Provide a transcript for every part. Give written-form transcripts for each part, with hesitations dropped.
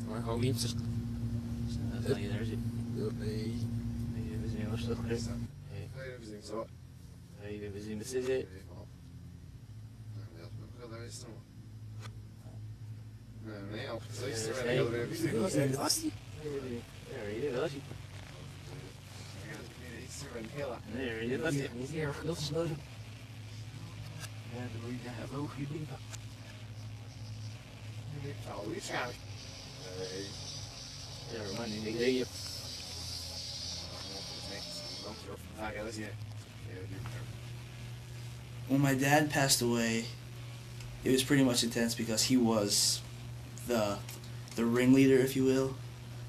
Maar gewoon liefst. Dat zal je daar zitten. Nee. We zijn wel stuk. We zijn zo. We zien het zitten. Nee, op de eerste wedstrijd. Dat was die. Ja, dat was die. Nee, dat is niet heel veel sloten. Ja, dan moet je hebben ook je dingen. Oh, iets gaan. Nee. Ja, maar niet idee. When my dad passed away, it was pretty much intense because he was the ringleader, if you will.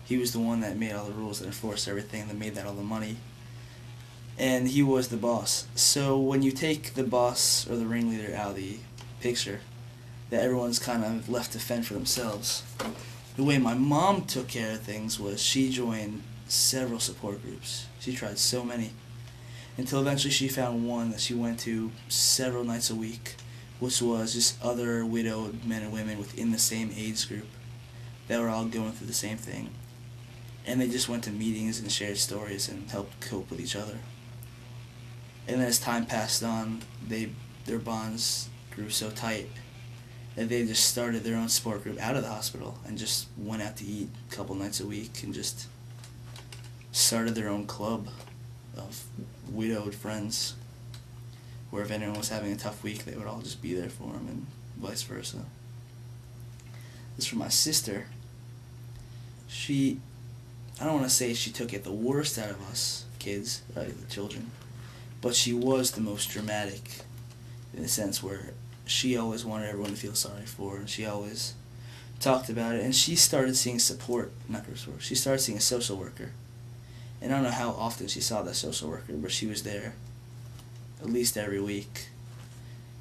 He was the one that made all the rules, that enforced everything, that made that all the money. And he was the boss. So when you take the boss or the ringleader out of the picture, that everyone's kind of left to fend for themselves. The way my mom took care of things was she joined several support groups. She tried so many, until eventually she found one that she went to several nights a week, which was just other widowed men and women within the same age group that were all going through the same thing. And they just went to meetings and shared stories and helped cope with each other. And then as time passed on, their bonds grew so tight that they just started their own support group out of the hospital and just went out to eat a couple nights a week and just started their own club of widowed friends, where if anyone was having a tough week, they would all just be there for them, and vice versa. As for my sister, I don't want to say she took it the worst out of us kids, the children, but she was the most dramatic, in a sense where she always wanted everyone to feel sorry for her, and she always talked about it, and she started seeing she started seeing a social worker. And I don't know how often she saw that social worker, but she was there at least every week,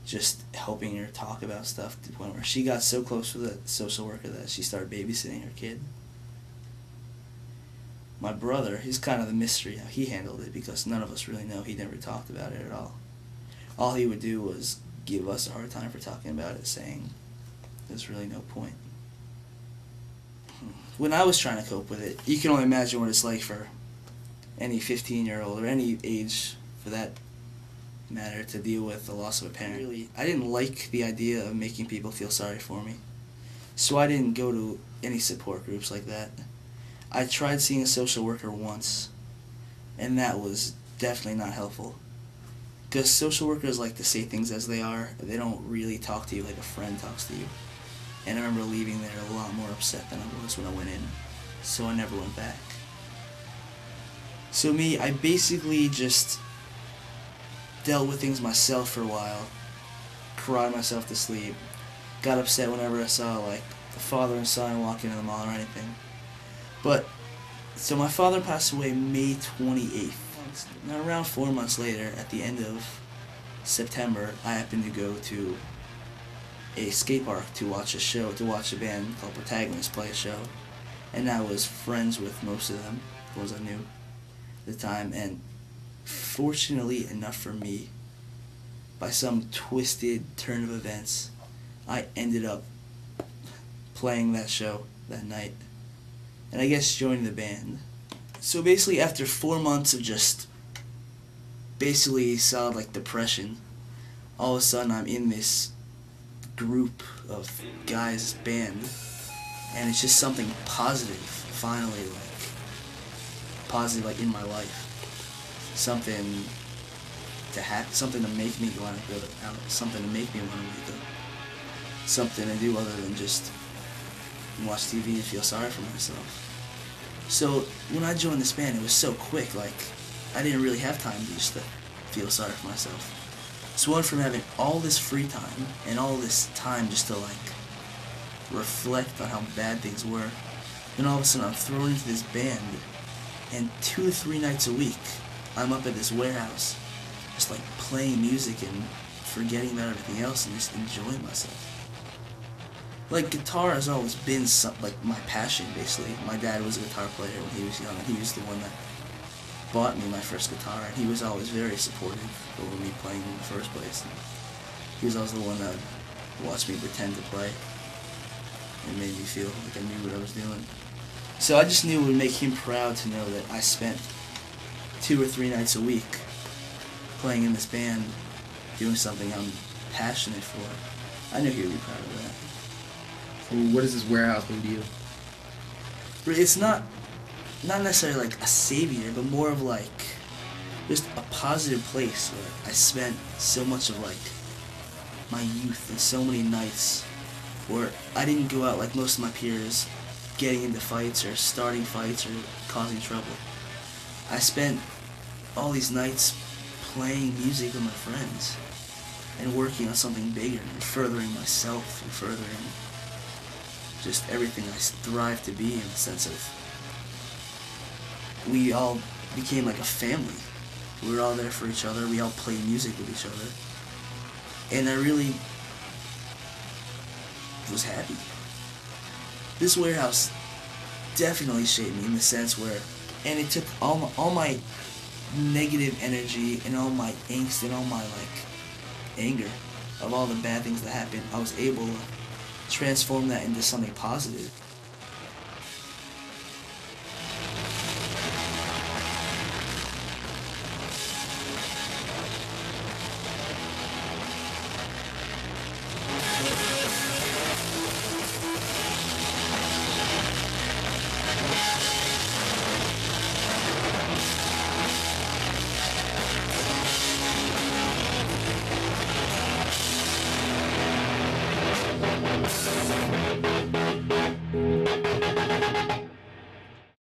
just helping her talk about stuff to the point where she got so close with the social worker that she started babysitting her kid. My brother, he's kind of the mystery how he handled it, because none of us really know. He never talked about it at all. All he would do was give us a hard time for talking about it, saying there's really no point. When I was trying to cope with it, you can only imagine what it's like for any 15-year-old or any age for that matter to deal with the loss of a parent. Really, I didn't like the idea of making people feel sorry for me, so I didn't go to any support groups like that. I tried seeing a social worker once, and that was definitely not helpful, because social workers like to say things as they are. They don't really talk to you like a friend talks to you. And I remember leaving there a lot more upset than I was when I went in, so I never went back. So me, I basically just dealt with things myself for a while, cried myself to sleep, got upset whenever I saw like the father and son walking in the mall or anything. But, so my father passed away May 28th. Now around 4 months later, at the end of September, I happened to go to a skate park to watch a band called Protagonist play a show. And I was friends with most of them, those I knew at the time, and fortunately enough for me, by some twisted turn of events, I ended up playing that show that night, and I guess joining the band. So basically after 4 months of just basically solid like depression, all of a sudden I'm in this group of guys band, and it's just something positive finally, like positive, like in my life, something to happen, something to make me want to go out, something to make me want to wake up, something to do other than just watch TV and feel sorry for myself. So when I joined this band, it was so quick, like I didn't really have time to just feel sorry for myself. So I went from having all this free time and all this time just to like reflect on how bad things were, then all of a sudden I'm thrown into this band, and 2 to 3 nights a week I'm up at this warehouse just like playing music and forgetting about everything else and just enjoying myself. Like guitar has always been like my passion basically. My dad was a guitar player when he was young, and he was the one that bought me my first guitar, and he was always very supportive over me playing in the first place. He was always the one that would watch me pretend to play. It made me feel like I knew what I was doing. So I just knew it would make him proud to know that I spent 2 or 3 nights a week playing in this band, doing something I'm passionate for. I knew he would be proud of that. So what does this warehouse mean to you? It's not necessarily like a savior, but more of like just a positive place where I spent so much of like my youth and so many nights where I didn't go out like most of my peers getting into fights or starting fights or causing trouble. I spent all these nights playing music with my friends and working on something bigger and furthering myself and furthering just everything I strive to be, in the sense of we all became like a family. We were all there for each other. We all played music with each other. And I really was happy. This warehouse definitely shaped me in the sense where, and it took all my negative energy and all my angst and all my like anger of all the bad things that happened. I was able to transform that into something positive.